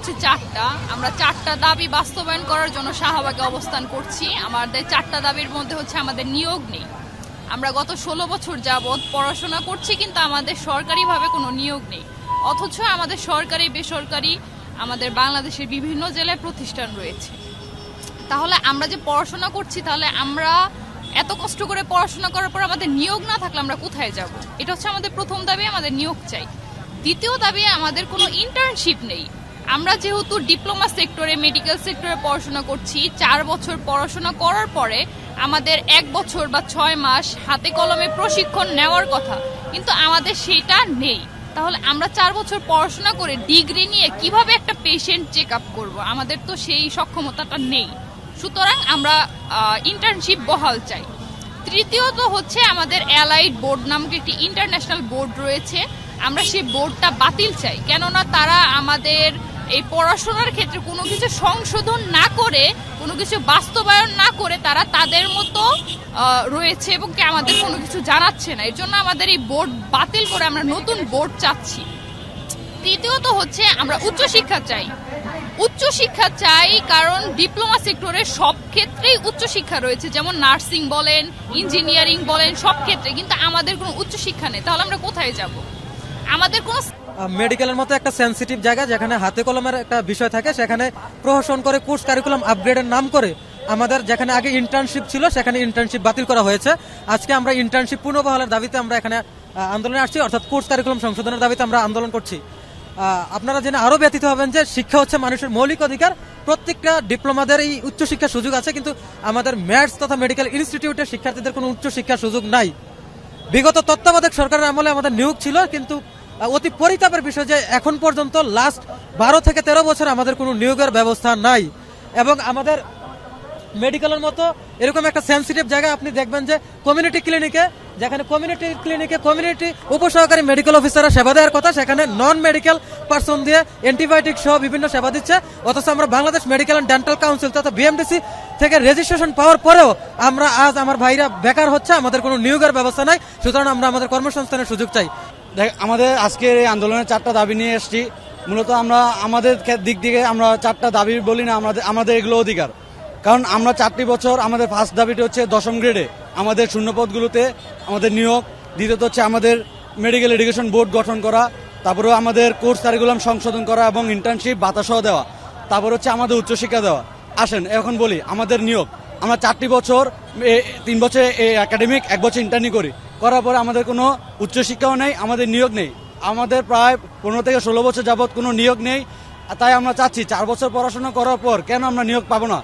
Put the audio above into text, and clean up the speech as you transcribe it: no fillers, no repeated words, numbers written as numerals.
হচ্ছে চারটা। আমরা চারটা দাবি বাস্তবায়ন করার জন্য শাহবাগে অবস্থান করছি। আমাদের চারটা দাবির মধ্যে হচ্ছে আমাদের নিয়োগ নেই। আমরা গত 16 বছর যাবৎ পড়াশোনা করছি, কিন্তু আমাদের সরকারিভাবে কোনো নিয়োগ নেই। অথচ আমাদের সরকারি বেসরকারি আমাদের বাংলাদেশের বিভিন্ন জেলায় প্রতিষ্ঠান রয়েছে। তাহলে আমরা যে পড়াশোনা করছি, তাহলে আমরা এত কষ্ট করে পড়াশোনা করার পর আমাদের নিয়োগ না থাকলে আমরা কোথায় যাব? এটা হচ্ছে আমাদের প্রথম দাবি, আমাদের নিয়োগ চাই। দ্বিতীয় দাবি, আমাদের কোনো ইন্টার্নশিপ নেই। আমরা যেহেতু ডিপ্লোমা সেক্টরে, মেডিকেল সেক্টরে পড়াশোনা করছি, 4 বছর পড়াশোনা করার পরে আমাদের 1 বছর বা 6 মাস হাতে কলমে প্রশিক্ষণ নেওয়ার কথা, কিন্তু আমাদের সেটা নেই। তাহলে আমরা 4 বছর পড়াশোনা করে ডিগ্রি নিয়ে কিভাবে একটা পেশেন্ট চেক আপ করবো? আমাদের তো সেই সক্ষমতাটা নেই। সুতরাং আমরা ইন্টার্নশিপ বহাল চাই। তৃতীয়ত হচ্ছে আমাদের অ্যালাইড বোর্ড নামক একটি ইন্টারন্যাশনাল বোর্ড রয়েছে, আমরা সেই বোর্ডটা বাতিল চাই। কেননা তারা আমাদের এই পড়াশোনার ক্ষেত্রে কোনো কিছু সংশোধন না করে, কোনো কিছু বাস্তবায়ন না করে তারা তাদের মতো রয়েছে এবং কি আমাদের কোনো কিছু জানাচ্ছে না। এর জন্য আমাদের এই বোর্ড বাতিল করে আমরা নতুন বোর্ড চাচ্ছি। তৃতীয়ত হচ্ছে আমরা উচ্চশিক্ষা চাই। উচ্চশিক্ষা চাই কারণ ডিপ্লোমা সেক্টরে সব ক্ষেত্রেই উচ্চশিক্ষা রয়েছে, যেমন নার্সিং বলেন, ইঞ্জিনিয়ারিং বলেন, সব ক্ষেত্রে, কিন্তু আমাদের কোনো উচ্চশিক্ষা নেই। তাহলে আমরা কোথায় যাব? আমাদের কোনো মেডিকেলের মতো একটা সেন্সিটিভ জায়গা যেখানে হাতে কলমের একটা বিষয় থাকে, সেখানে প্রহসন করে কোর্স কারিকুলাম আপগ্রেডের নাম করে আমাদের যেখানে আগে ইন্টার্নশিপ ছিল সেখানে ইন্টার্নশিপ বাতিল করা হয়েছে। আজকে আমরা ইন্টার্নশিপ পুনর্বহালের দাবিতে আমরা এখানে আন্দোলনে আসছি, অর্থাৎ কোর্স কারিকুলাম সংশোধনের দাবিতে আমরা আন্দোলন করছি। আপনারা জেনে আরো ব্যতীত হবেন যে শিক্ষা হচ্ছে মানুষের মৌলিক অধিকার। প্রত্যেকটা ডিপ্লোমাদের এই উচ্চশিক্ষার সুযোগ আছে, কিন্তু আমাদের ম্যাথস তথা মেডিকেল ইনস্টিটিউটের শিক্ষার্থীদের কোনো উচ্চশিক্ষার সুযোগ নাই। বিগত তত্ত্বাবধায়ক সরকারের আমলে আমাদের নিয়োগ ছিল, কিন্তু অতি পরিতাপের বিষয় যে এখন পর্যন্ত লাস্ট 12 থেকে 13 বছর আমাদের কোনো নিয়োগের ব্যবস্থা নাই। এবং আমাদের মেডিকেলের মতো এরকম একটা সেন্সিটিভ জায়গা আপনি দেখবেন যে কমিউনিটি ক্লিনিকে, যেখানে কমিউনিটি উপসহকারী মেডিকেল অফিসাররা সেবা দেওয়ার কথা, সেখানে নন মেডিকেল পার্সন দিয়ে অ্যান্টিবায়োটিক সহ বিভিন্ন সেবা দিচ্ছে। অথচ আমরা Bangladesh medical and dental council তথা বিএমডিসি থেকে রেজিস্ট্রেশন পাওয়ার পরেও আমরা আজ আমার ভাইরা বেকার হচ্ছে, আমাদের কোনো নিয়োগের ব্যবস্থা নাই। সুতরাং আমরা আমাদের কর্মসংস্থানের সুযোগ চাই। আমাদের আজকের এই আন্দোলনের 4টা দাবি নিয়ে এসেছি। মূলত আমরা আমাদের দিক থেকে আমরা 4টা দাবি বলি না, আমাদের এগুলো অধিকার। কারণ আমরা 4টি বছর, আমাদের ফার্স্ট দাবিটি হচ্ছে 10ম গ্রেডে আমাদের শূন্যপদগুলোতে আমাদের নিয়োগ। দ্বিতীয়ত হচ্ছে আমাদের মেডিকেল এডুকেশন বোর্ড গঠন করা, তারপরেও আমাদের কোর্স কারিকুলাম সংশোধন করা এবং ইন্টার্নশিপ বাতাসহ দেওয়া, তারপর হচ্ছে আমাদের উচ্চশিক্ষা দেওয়া। আসেন এখন বলি আমাদের নিয়োগ। আমরা 4টি বছর, 3 বছর একাডেমিক, 1 বছর ইন্টার্নি করার পরে আমাদের কোনো উচ্চশিক্ষাও নেই, আমাদের নিয়োগ নেই। আমাদের প্রায় 15 থেকে 16 বছর যাবৎ কোনো নিয়োগ নেই। তাই আমরা চাচ্ছি 4 বছর পড়াশোনা করার পর কেন আমরা নিয়োগ পাবো না?